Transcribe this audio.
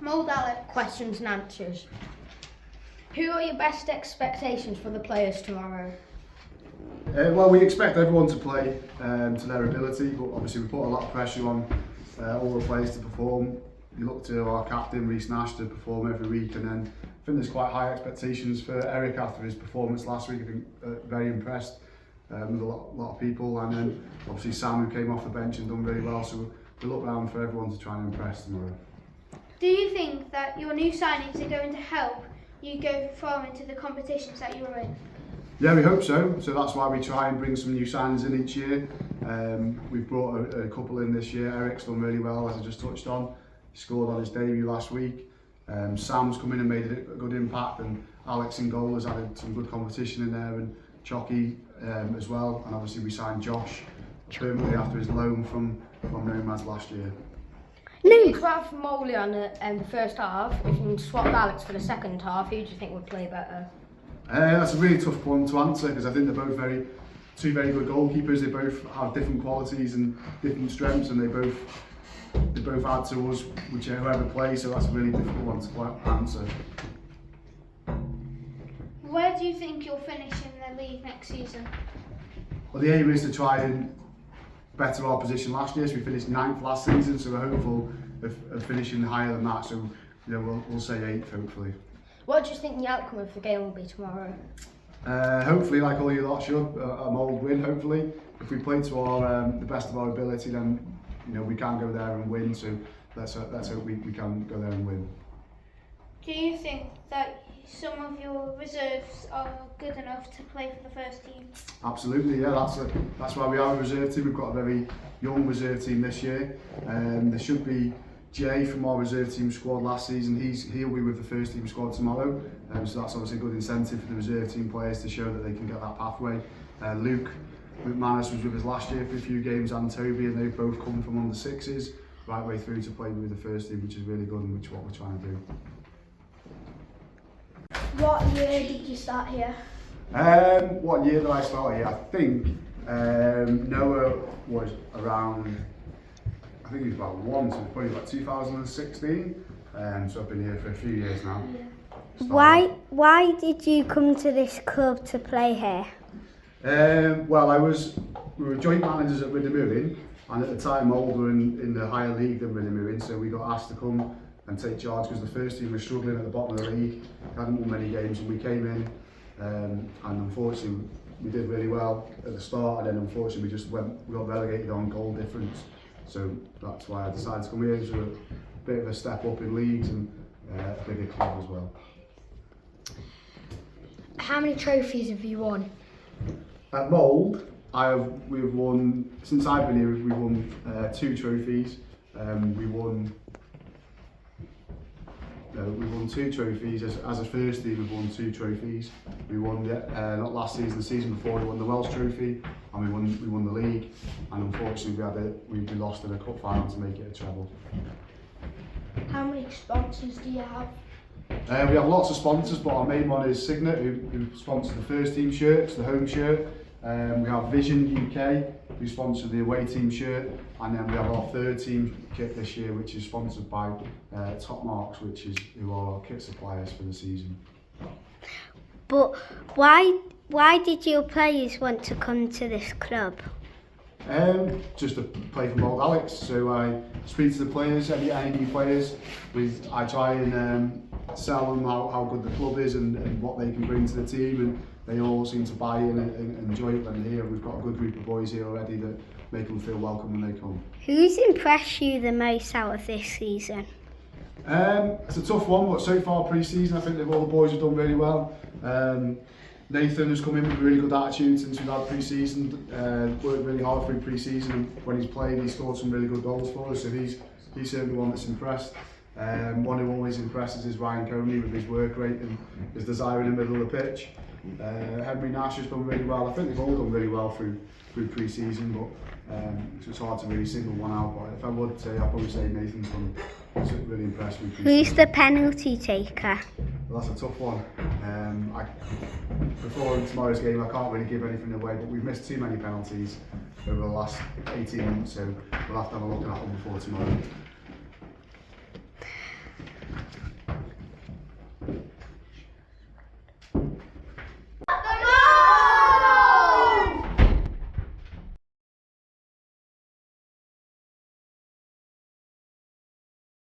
Mould Alex. Questions and answers. Who are your best expectations for the players tomorrow? Well, we expect everyone to play to their ability, but obviously we put a lot of pressure on all the players to perform. You look to our captain, Reece Nash, to perform every week, and then I think there's quite high expectations for Eric after his performance last week. I think very impressed with a lot of people, and then obviously Sam, who came off the bench and done really well, so we look round for everyone to try and impress tomorrow. Do you think that your new signings are going to help you go far into the competitions that you're in? Yeah, we hope so. So that's why we try and bring some new signings in each year. We've brought a couple in this year. Eric's done really well, as I just touched on. He scored on his debut last week. Sam's come in and made a good impact, and Alex in goal has added some good competition in there, and Chocky as well. And obviously we signed Josh permanently after his loan from Nomads last year. If you have Molly on the first half, if you swapped Alex for the second half, who do you think would play better? That's a really tough one to answer, because I think they're both two very good goalkeepers. They both have different qualities and different strengths, and they both add to us whoever plays. So that's a really difficult one to answer. Where do you think you'll finish in the league next season? Well, the aim is to try and better our position last year. So we finished 9th last season, so we're hopeful of finishing higher than that. So you know, we'll say 8th hopefully. What do you think the outcome of the game will be tomorrow? Hopefully, like all you lot should, a Mould win. Hopefully, if we play to our the best of our ability, then you know we can go there and win. So let's hope we can go there and win. Do you think that some of your reserves are good enough to play for the first team? Absolutely, yeah. That's why we are a reserve team. We've got a very young reserve team this year. There should be Jay from our reserve team squad last season. He'll be with the first team squad tomorrow. So that's obviously a good incentive for the reserve team players to show that they can get that pathway. Luke McManus was with us last year for a few games, and Toby, and they've both come from under sixes right way through to play with the first team, which is really good, and which is what we're trying to do. What year did you start here? What year did I start here? I think Noah was around, I think he was about 1, so probably about 2016. So I've been here for a few years now. Yeah. Why did you come to this club to play here? Well, we were joint managers at Riddermewin, and at the time Mould were in the higher league than Riddermewin, so we got asked to come and take charge because the first team was struggling at the bottom of the league, hadn't won many games, and we came in and unfortunately we did really well at the start, and then unfortunately we got relegated on goal difference. So that's why I decided to come here. So a bit of a step up in leagues and a bigger club as well. How many trophies have you won? At Mould, we've won, since I've been here, we've won 2 trophies. We won 2 trophies. As a first team, we've won 2 trophies. We won not last season, the season before we won the Welsh Trophy, and we won the league. And unfortunately, we lost in a cup final to make it a treble. How many sponsors do you have? We have lots of sponsors, but our main one is Signet, who sponsor the first team shirts, the home shirt. We have Vision UK, who sponsor the away team shirt, and then we have our third team kit this year, which is sponsored by Top Marks, who are our kit suppliers for the season. But why did your players want to come to this club? Just to play for Mould Alex. So I speak to the players, any new players. I try and sell them how good the club is and what they can bring to the team, and they all seem to buy in and enjoy it when they're here. We've got a good group of boys here already that make them feel welcome when they come. Who's impressed you the most out of this season? It's a tough one, but so far pre-season I think that all the boys have done really well. Nathan has come in with a really good attitude since we've had pre-season, worked really hard through pre-season, and when he's played he's scored some really good goals for us, so he's certainly one that's impressed. One who always impresses is Ryan Coney with his work rate and his desire in the middle of the pitch. Henry Nash has done really well. I think they've all done really well through pre-season, but so it's hard to really single one out. But if I would say, I'd probably say Nathan's done really impressed with pre-season. Who's the penalty taker? Well, that's a tough one. Before tomorrow's game, I can't really give anything away, but we've missed too many penalties over the last 18 months, so we'll have to have a look at that one before tomorrow.